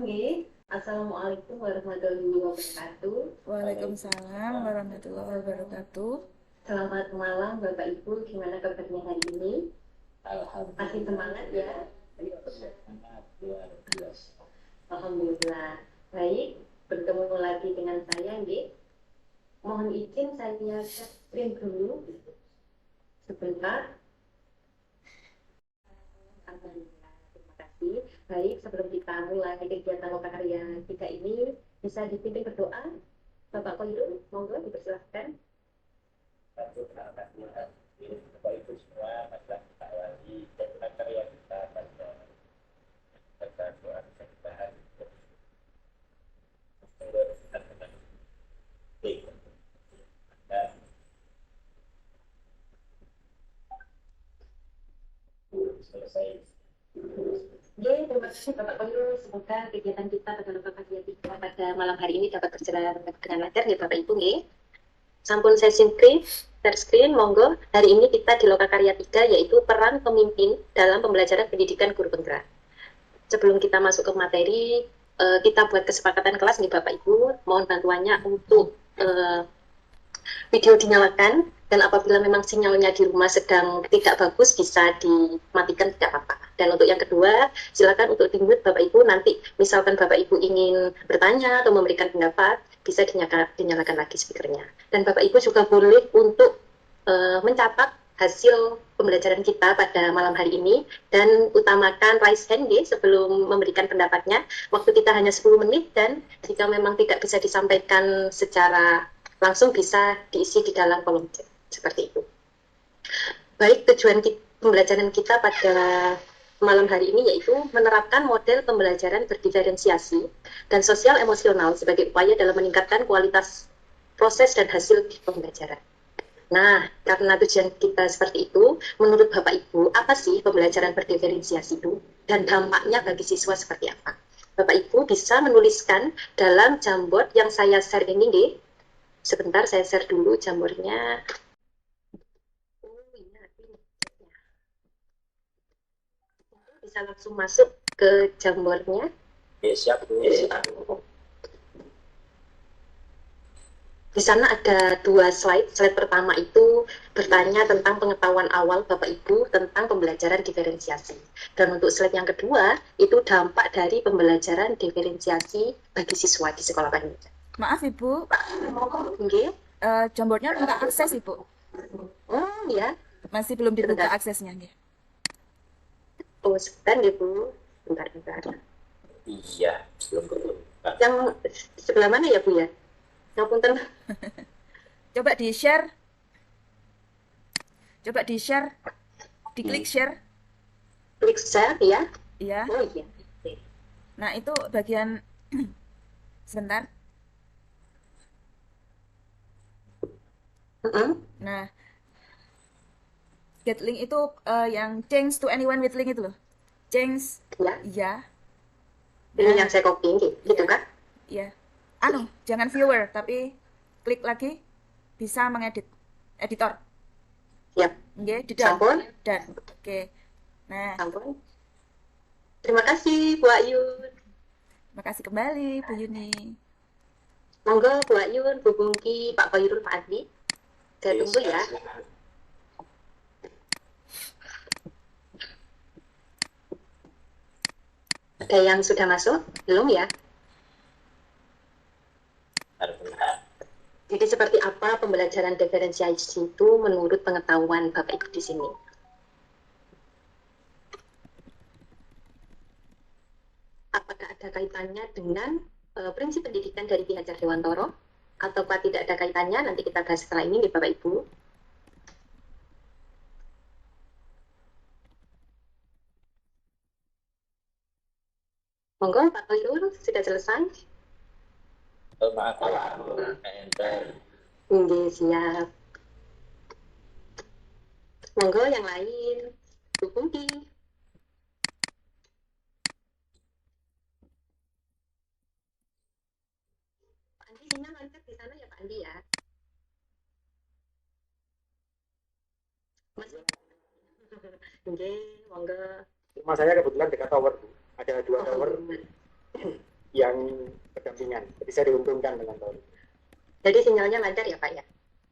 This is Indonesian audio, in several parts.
nggih. Assalamualaikum warahmatullahi wabarakatuh. Waalaikumsalam warahmatullahi wabarakatuh. Selamat malam Bapak Ibu, gimana kabarnya hari ini? Masih semangat ya? Alhamdulillah. Baik, bertemu lagi dengan saya nggih. Mohon izin saya screen dulu sebentar. Alhamdulillah, terima kasih. Baik, sebelum kita mulai kegiatan lokakarya kita ini, bisa dipimpin berdoa. Bapak Khairul, monggo dipersilahkan. Oke, terima kasih Bapak Khairul. Semoga kegiatan kita pada lokakarya kita pada malam hari ini dapat berjalan dengan lancar ya Bapak Ibu nggih. Sampun sesi share screen, monggo. Hari ini kita di Lokakarya 3 yaitu peran pemimpin dalam pembelajaran pendidikan guru penggerak. Sebelum kita masuk ke materi, kita buat kesepakatan kelas nih Bapak Ibu. Mohon bantuannya untuk video dinyalakan, dan apabila memang sinyalnya di rumah sedang tidak bagus bisa dimatikan, tidak apa-apa. Dan untuk yang kedua, silakan untuk di-mute Bapak Ibu. Nanti misalkan Bapak Ibu ingin bertanya atau memberikan pendapat, bisa dinyalakan lagi speakernya. Dan Bapak Ibu juga boleh untuk mencatat hasil pembelajaran kita pada malam hari ini, dan utamakan raise hand sebelum memberikan pendapatnya. Waktu kita hanya 10 menit, dan jika memang tidak bisa disampaikan secara langsung bisa diisi di dalam kolom chat, seperti itu. Baik, tujuan pembelajaran kita pada malam hari ini yaitu menerapkan model pembelajaran berdiferensiasi dan sosial emosional sebagai upaya dalam meningkatkan kualitas proses dan hasil pembelajaran. Nah, karena tujuan kita seperti itu, menurut Bapak Ibu, apa sih pembelajaran berdiferensiasi itu dan dampaknya bagi siswa seperti apa? Bapak Ibu bisa menuliskan dalam Jamboard yang saya share ini, deh. Sebentar, saya share dulu jambornya. Oh iya, ini bisa langsung masuk ke jambornya. Oke, siap Bu. Di sana ada dua slide. Slide pertama itu bertanya tentang pengetahuan awal Bapak Ibu tentang pembelajaran diferensiasi. Dan untuk slide yang kedua, itu dampak dari pembelajaran diferensiasi bagi siswa di sekolah Panjang. Maaf Ibu, Oke. jambornya minta akses Ibu. Oh ya, Masih belum dibuka sebentar. aksesnya nggih. Oh, sebentar ya Bu. Bentar. Iya, belum ketemu. Yang sebelah mana ya Bu ya? Ngapunten. Coba di-share, diklik share. Klik share ya. Iya. Oh iya. Nah, itu bagian sebentar. Nah, get link itu yang change to anyone with link itu loh. Change, Ya, iya. ini Nah, yang saya copy gitu iya. kan? Iya. Jangan viewer, tapi klik lagi bisa mengedit editor. Siap. Nggih, di dan. Sampun, Dan. Oke. Nah, sampun. Terima kasih Bu Ayun. makasih kembali Bu Yuni. Monggo Bu Ayun, Bu Bungki, Pak Khairul, Pak Adi. Saya Oke, tunggu ya. siap. Ada yang sudah masuk? Belum ya? Bentar. Jadi seperti apa pembelajaran diferensiasi itu menurut pengetahuan Bapak Ibu di sini? Apakah ada kaitannya dengan prinsip pendidikan dari Ki Hajar Dewantoro? Ataukah tidak ada kaitannya? Nanti kita bahas setelah ini, Bapak Ibu. Monggo, Pak Khairul, sudah selesai? Oh, maaf ya, enter. Oke, siap. Monggo yang lain. Bu Bungki. Pak Andi, sinyal lancar di sana ya Pak Andi ya? Mas? Oke, monggo. Rumah saya kebetulan dekat tower, Bu. Ada dua tower. yang berdampingan. Jadi saya diuntungkan dengan tower. Jadi sinyalnya lancar ya Pak ya?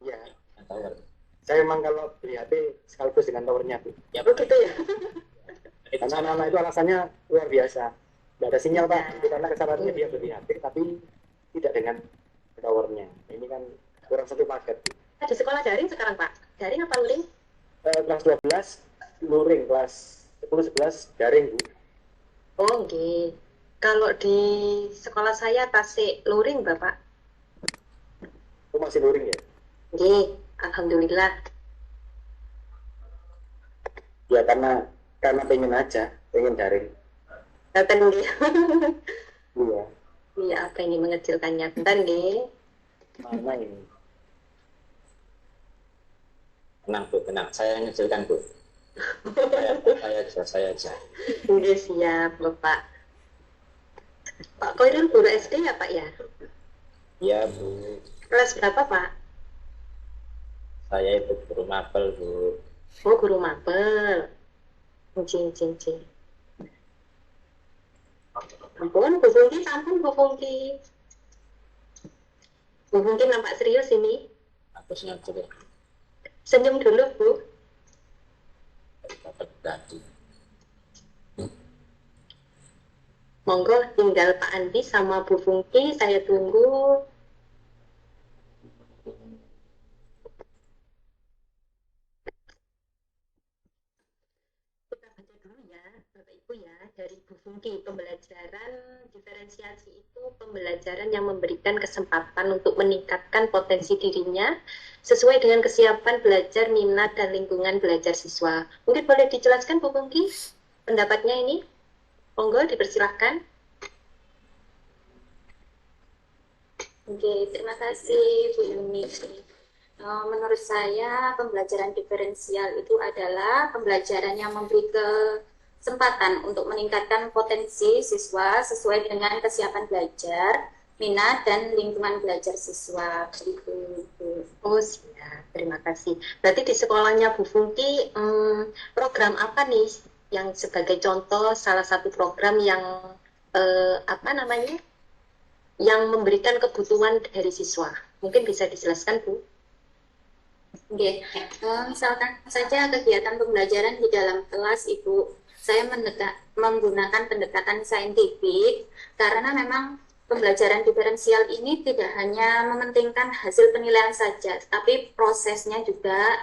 Ya, Tower. saya memang kalau beli HP sekaligus dengan towernya, Bu. Ya, Oh gitu ya? Karena anak-anak itu alasannya luar biasa. Tidak ada sinyal, Pak. Itu karena kesalahannya dia beli HP, tapi tidak dengan towernya. Ini kan kurang satu paket. Di sekolah daring sekarang Pak? Daring apa luring? Kelas 12, luring. Kelas 10-11, daring, Bu. Oh nggih. Kalau di sekolah saya tasik luring Bapak. Itu masih luring ya? Nggih, alhamdulillah. Ya, karena pengen aja, pengen daring. Daten nggih. Iya, Iya, apa ini mengecilkannya? Bentar nggih. mana ini? Tenang Bu, tenang. Saya ngecilkan Bu. Saya aja. Nggih, siap Bapak. Pak Koirul guru SD ya Pak ya? Ya Bu, Kelas berapa Pak? saya itu guru mapel Bu. Oh guru mapel. Cing. Ampun, Bu Fungki, ampun Bu Fungki. Bu Fungki nampak serius ini. Aku senyum dulu. Senyum dulu Bu. Dapat tadi. Monggo tinggal Pak Andi sama Bu Fungki, saya tunggu. Kita baca dulu ya, Bapak Ibu ya, dari Bu Fungki. Pembelajaran diferensiasi itu pembelajaran yang memberikan kesempatan untuk meningkatkan potensi dirinya sesuai dengan kesiapan belajar, minat, dan lingkungan belajar siswa. Mungkin boleh dijelaskan Bu Fungki pendapatnya ini? Monggo dipersilahkan. Oke, terima kasih Bu Yuni. Menurut saya pembelajaran diferensial itu adalah pembelajaran yang memberi kesempatan untuk meningkatkan potensi siswa sesuai dengan kesiapan belajar, minat, dan lingkungan belajar siswa. Begitu. Oh siap, terima kasih. Berarti di sekolahnya Bu Fungki program apa nih yang sebagai contoh salah satu program yang apa namanya yang memberikan kebutuhan dari siswa? Mungkin bisa dijelaskan Bu? Oke, misalkan saja kegiatan pembelajaran di dalam kelas Ibu, saya menggunakan pendekatan saintifik karena memang pembelajaran diferensial ini tidak hanya mementingkan hasil penilaian saja, tapi prosesnya juga.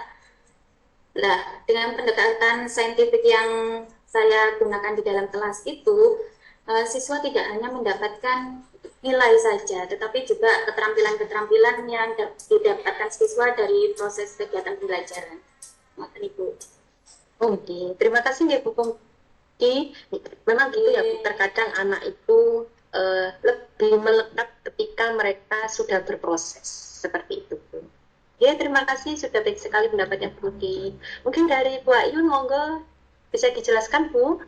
Nah, dengan pendekatan saintifik yang saya gunakan di dalam kelas itu, siswa tidak hanya mendapatkan nilai saja, tetapi juga keterampilan-keterampilan yang didapatkan siswa dari proses kegiatan pembelajaran. Ibu. Oke, terima kasih ya Bu Fungki. Memang gitu ya Bu, terkadang anak itu lebih melekat ketika mereka sudah berproses seperti itu Bu. Ya, terima kasih sudah baik sekali pendapatnya Bu Fungki. Mungkin dari Bu Ayun, monggo bisa dijelaskan Bu?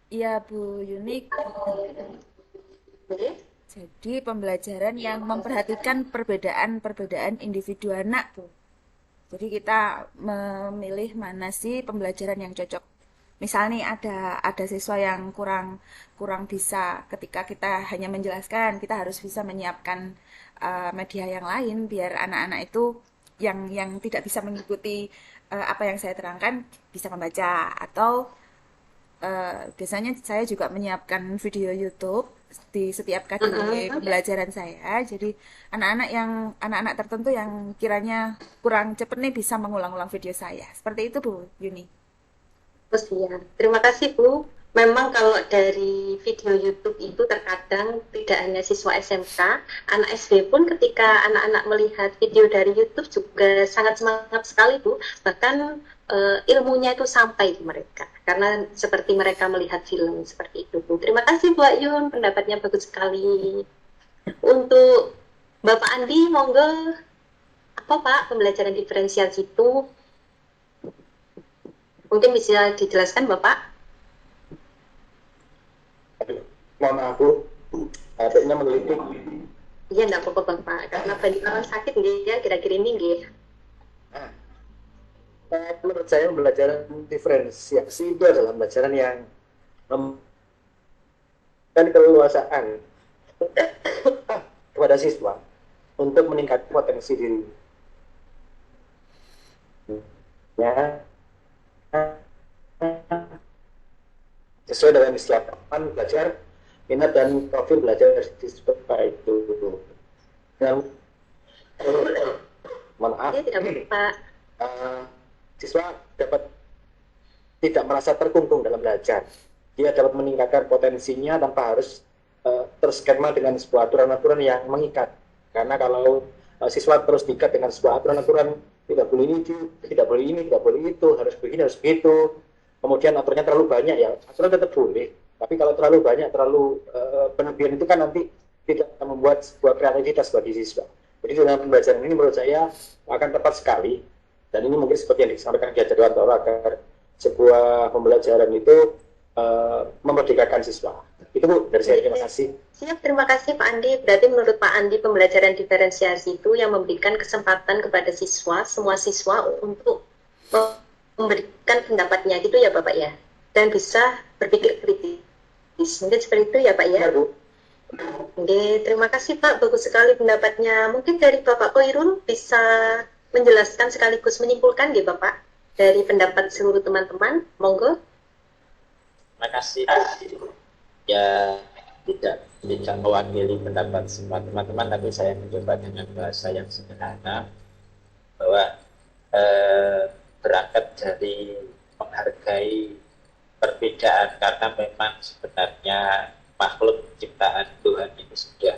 Iya Bu Yunik. Oke. Jadi pembelajaran yang memperhatikan perbedaan-perbedaan individu anak Bu. Jadi kita memilih mana sih pembelajaran yang cocok. Misal nih ada siswa yang kurang bisa ketika kita hanya menjelaskan, kita harus bisa menyiapkan media yang lain biar anak-anak itu yang tidak bisa mengikuti apa yang saya terangkan bisa membaca atau biasanya saya juga menyiapkan video YouTube di setiap kali pembelajaran saya. Jadi anak-anak tertentu yang kiranya kurang cepat nih bisa mengulang-ulang video saya. Seperti itu Bu Yuni. Oh siap. Terima kasih Bu. Memang kalau dari video YouTube itu terkadang tidak hanya siswa SMK, anak SD pun ketika anak-anak melihat video dari YouTube juga sangat semangat sekali Bu. Bahkan ilmunya itu sampai ke mereka karena seperti mereka melihat film seperti itu Bu. Terima kasih Bu Ayun, pendapatnya bagus sekali. Untuk Bapak Andi, monggo apa Pak pembelajaran diferensial itu? Mungkin bisa dijelaskan Bapak? Mohon maaf Bu, HP-nya menggelitik. Iya, enggak apa-apa Bapak, karena banyak orang sakit nggih ya kira-kira ini nggih. Menurut saya pembelajaran diferensiasi itu adalah pembelajaran yang dan keleluasaan kepada siswa untuk meningkatkan potensi diri. Ya, sesuai dengan kesiapan belajar, minat dan profil belajar siswa itu. Dan maaf, Tidak Pak. Siswa dapat tidak merasa terkungkung dalam belajar. Dia dapat meningkatkan potensinya tanpa harus terskema dengan sebuah aturan-aturan yang mengikat. Karena kalau siswa terus diikat dengan sebuah aturan-aturan, tidak boleh ini, tidak boleh ini, tidak boleh itu, harus begini, harus begitu. Kemudian aturannya terlalu banyak, ya aturan tetap boleh. Tapi kalau terlalu banyak, terlalu berlebihan itu kan nanti tidak membuat sebuah kreativitas bagi siswa. Jadi dalam pembelajaran ini menurut saya akan tepat sekali. Dan ini mungkin seperti yang disampaikan Ki Jadwantoro, agar sebuah pembelajaran itu memerdekakan siswa. Itu Bu, dari saya. Terima kasih. Siap, terima kasih Pak Andi. Berarti menurut Pak Andi pembelajaran diferensiasi itu yang memberikan kesempatan kepada siswa, semua siswa untuk memberikan pendapatnya gitu ya Bapak ya. Dan bisa berpikir kritis. Mungkin seperti itu ya Pak ya. Ya, Bu. Oke, terima kasih Pak. Bagus sekali pendapatnya. Mungkin dari Bapak Koirul bisa menjelaskan sekaligus menyimpulkan ya Bapak dari pendapat seluruh teman-teman. Monggo. Terima kasih. Ya, tidak mewakili pendapat semua teman-teman, tapi saya mencoba dengan bahasa yang sederhana bahwa berangkat dari menghargai perbedaan, karena memang sebenarnya makhluk ciptaan Tuhan ini sudah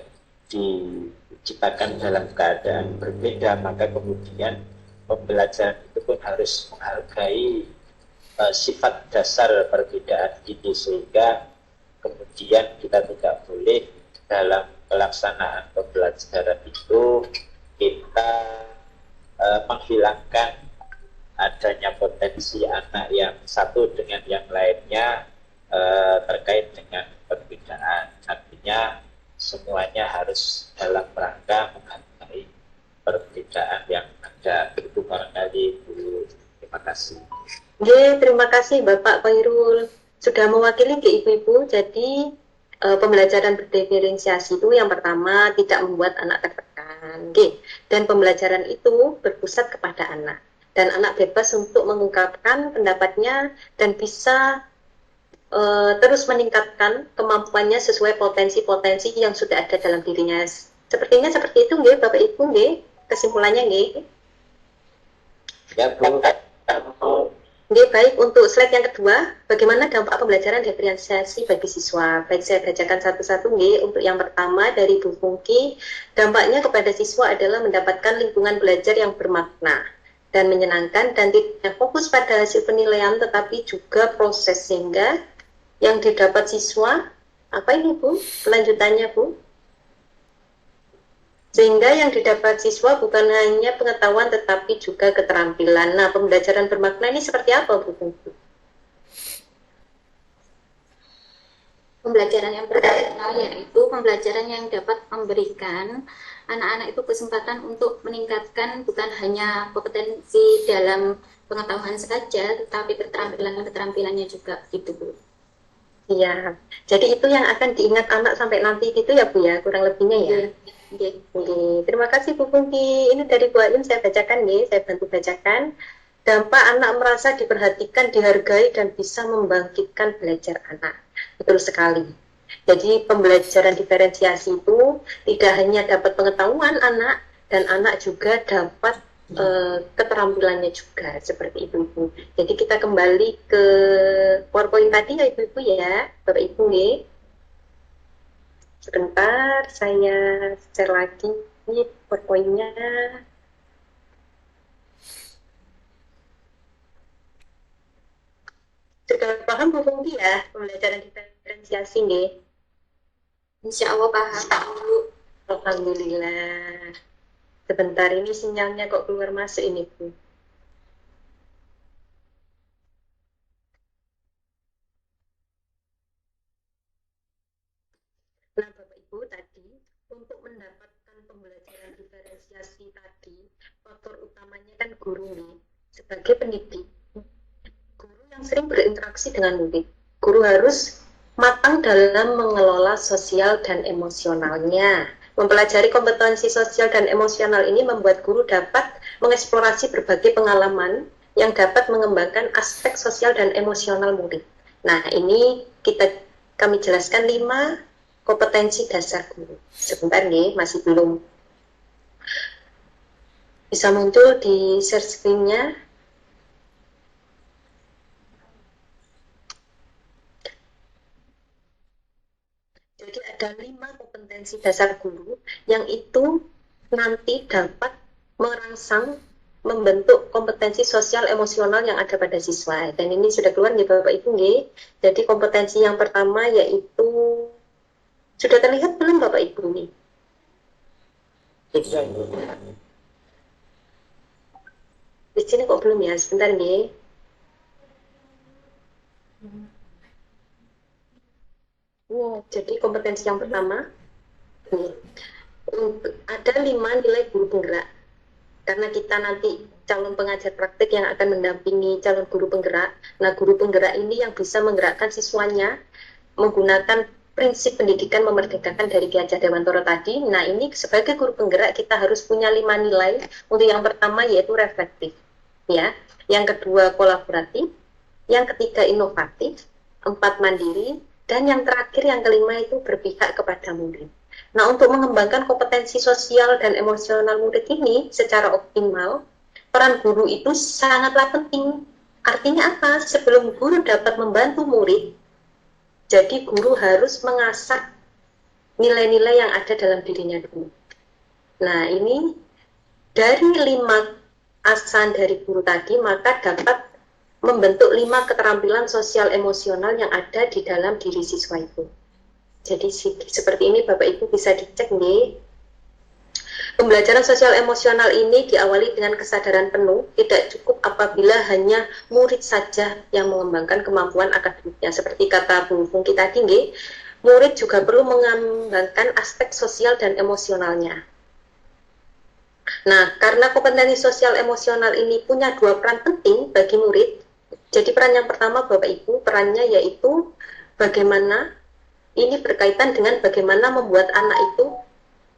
diciptakan dalam keadaan berbeda, maka kemudian pembelajaran itu pun harus menghargai sifat dasar perbedaan ini, sehingga kemudian kita tidak boleh dalam pelaksanaan pembelajaran itu kita menghilangkan adanya potensi anak yang satu dengan yang lainnya terkait dengan perbedaan. Artinya semuanya harus dalam rangka menghargai perbedaan yang ada. Itu barangkali Bu. Terima kasih. Oke, terima kasih Bapak Koirul sudah mewakili ke ibu-ibu. Jadi pembelajaran berdiferensiasi itu yang pertama tidak membuat anak tertekan. Oke. Dan pembelajaran itu berpusat kepada anak. Dan anak bebas untuk mengungkapkan pendapatnya dan bisa terus meningkatkan kemampuannya sesuai potensi-potensi yang sudah ada dalam dirinya. Sepertinya seperti itu nggih Bapak Ibu nggih. Kesimpulannya nggih. Ya, Bu. Oke, baik. Untuk slide yang kedua, bagaimana dampak pembelajaran diferensiasi bagi siswa? Baik, saya bacakan satu-satu nggih. Untuk yang pertama dari Bu Fungki, dampaknya kepada siswa adalah mendapatkan lingkungan belajar yang bermakna dan menyenangkan dan tidak fokus pada hasil penilaian tetapi juga proses, sehingga yang didapat siswa, apa ini Bu? Kelanjutannya Bu? Sehingga yang didapat siswa bukan hanya pengetahuan tetapi juga keterampilan. Nah, pembelajaran bermakna ini seperti apa Bu? Pembelajaran yang bermakna yaitu pembelajaran yang dapat memberikan anak-anak itu kesempatan untuk meningkatkan bukan hanya kompetensi dalam pengetahuan saja, tetapi keterampilannya juga gitu Bu. Iya, jadi itu yang akan diingat anak sampai nanti gitu ya Bu ya, kurang lebihnya ya. Oke. Terima kasih Bu Fungki. Ini dari Bu Ayun saya bacakan nih, saya bantu bacakan. Dampak anak merasa diperhatikan, dihargai, dan bisa membangkitkan belajar anak. Betul sekali. Jadi pembelajaran diferensiasi itu tidak hanya dapat pengetahuan anak, dan anak juga dapat keterampilannya juga, seperti itu Bu. Jadi kita kembali ke PowerPoint tadi ya Ibu-Ibu ya, Bapak Ibu nih. Sebentar, saya share lagi PowerPoint-nya. Sudah paham Bu Fungki ya pembelajaran diferensiasi nih? Insya Allah paham Bu. Alhamdulillah. Sebentar, ini sinyalnya kok keluar masuk ini Bu. Nah Bapak Ibu, tadi untuk mendapatkan pembelajaran diferensiasi tadi, faktor utamanya kan guru nih. Sebagai pendidik, guru yang sering berinteraksi dengan murid, guru harus matang dalam mengelola sosial dan emosionalnya. Mempelajari kompetensi sosial dan emosional ini membuat guru dapat mengeksplorasi berbagai pengalaman yang dapat mengembangkan aspek sosial dan emosional murid. Nah, ini kami jelaskan 5 kompetensi dasar guru. Sebentar nih, masih belum bisa muncul di share screen-nya. Jadi ada 5 kompetensi dasar guru yang itu nanti dapat merangsang membentuk kompetensi sosial emosional yang ada pada siswa. Dan ini sudah keluar nih Bapak Ibu nggih. Jadi kompetensi yang pertama yaitu sudah terlihat belum Bapak Ibu nih? Sudah, Ibu. Di sini kok belum ya? Sebentar nih. Wow. Jadi kompetensi yang pertama nih, ada 5 nilai guru penggerak. Karena kita nanti calon pengajar praktik yang akan mendampingi calon guru penggerak. Nah, guru penggerak ini yang bisa menggerakkan siswanya menggunakan prinsip pendidikan memerdekakan dari Ki Hajar Dewantara tadi. Nah, ini sebagai guru penggerak kita harus punya 5 nilai. Untuk yang pertama yaitu reflektif, ya. Yang kedua kolaboratif, yang ketiga inovatif, 4 mandiri, dan yang terakhir yang kelima itu berpihak kepada murid. Nah, untuk mengembangkan kompetensi sosial dan emosional murid ini secara optimal, peran guru itu sangatlah penting. Artinya apa? Sebelum guru dapat membantu murid, jadi guru harus mengasah nilai-nilai yang ada dalam dirinya dulu. Nah, ini dari 5 asan dari guru tadi, maka dapat membentuk 5 keterampilan sosial emosional yang ada di dalam diri siswa itu. Jadi seperti ini Bapak Ibu bisa dicek nih. Pembelajaran sosial emosional ini diawali dengan kesadaran penuh, tidak cukup apabila hanya murid saja yang mengembangkan kemampuan akademiknya. Seperti kata Bu Fungki tadi, murid juga perlu mengembangkan aspek sosial dan emosionalnya. Nah, karena kompetensi sosial emosional ini punya 2 peran penting bagi murid, jadi peran yang pertama Bapak Ibu, perannya yaitu bagaimana ini berkaitan dengan bagaimana membuat anak itu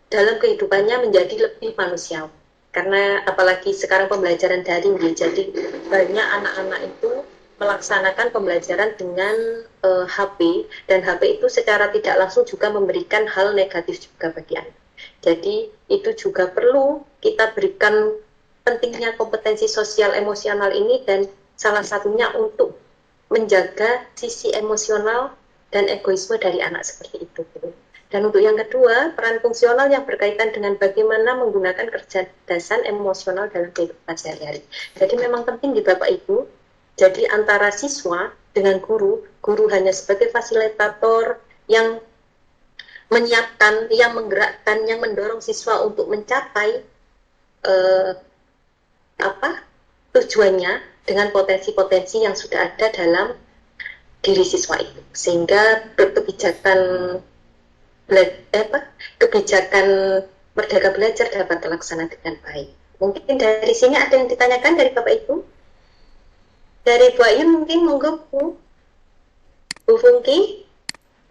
dalam kehidupannya menjadi lebih manusiawi. Karena apalagi sekarang pembelajaran daring, jadi banyak anak-anak itu melaksanakan pembelajaran dengan HP, dan HP itu secara tidak langsung juga memberikan hal negatif juga bagi anak. Jadi itu juga perlu kita berikan pentingnya kompetensi sosial emosional ini, dan salah satunya untuk menjaga sisi emosional dan egoisme dari anak seperti itu. Dan untuk yang kedua, peran fungsional yang berkaitan dengan bagaimana menggunakan kecerdasan emosional dalam kehidupan sehari-hari. Jadi memang penting di Bapak Ibu, jadi antara siswa dengan guru, guru hanya sebagai fasilitator yang menyiapkan, yang menggerakkan, yang mendorong siswa untuk mencapai tujuannya dengan potensi-potensi yang sudah ada dalam diri siswa itu, sehingga kebijakan Merdeka Belajar dapat terlaksana dengan baik. Mungkin dari sini ada yang ditanyakan dari Bapak Ibu? Dari Bu Ayu mungkin, monggo Bu Fungki,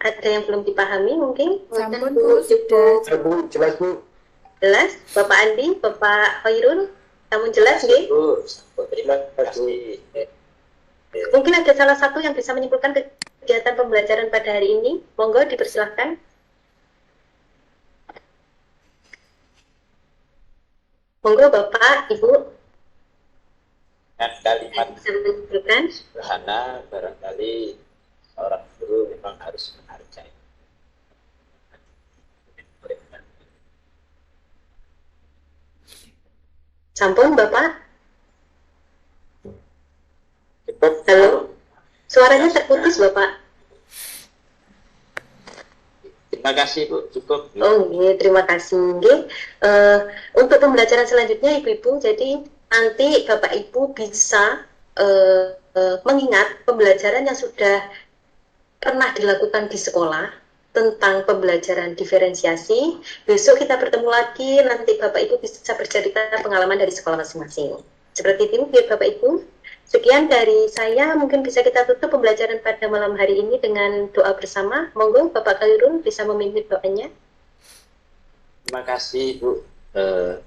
ada yang belum dipahami mungkin? Sampun Bu, sudah. Bu, jelas Bu. Jelas? Bapak Andi, Bapak Khairul, kamu jelas nggih? Bu, terima kasih. Mungkin ada salah satu yang bisa menyimpulkan kegiatan pembelajaran pada hari ini. Monggo dipersilahkan. Monggo Bapak, Ibu. Dengan kalimat Bisa menyimpulkan. sederhana, barangkali seorang guru memang harus menghargai. Sampun Bapak. Cukup. Halo. Suaranya terputus Bapak. Terima kasih Bu, cukup. Oh iya, terima kasih. Untuk pembelajaran selanjutnya Ibu-Ibu, jadi nanti Bapak Ibu bisa mengingat pembelajaran yang sudah pernah dilakukan di sekolah tentang pembelajaran diferensiasi. Besok kita bertemu lagi, nanti Bapak Ibu bisa bercerita pengalaman dari sekolah masing-masing. Seperti itu ya Bapak Ibu. Sekian dari saya, mungkin bisa kita tutup pembelajaran pada malam hari ini dengan doa bersama. Monggo Bapak Khairul bisa memimpin doanya. Terima kasih Bu.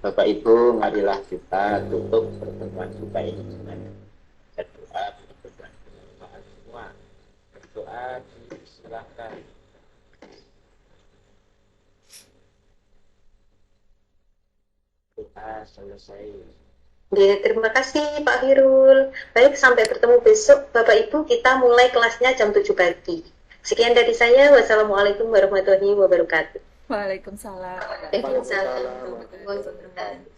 Bapak Ibu, marilah kita tutup pertemuan kita ini dengan doa berdoa semua. Berdoa silakan. Doa selesai. Ya, terima kasih Pak Khairul. Baik, sampai bertemu besok Bapak Ibu. Kita mulai kelasnya jam 7 pagi. Sekian dari saya. Wassalamualaikum warahmatullahi wabarakatuh. Waalaikumsalam. Waalaikumsalam warahmatullahi wabarakatuh.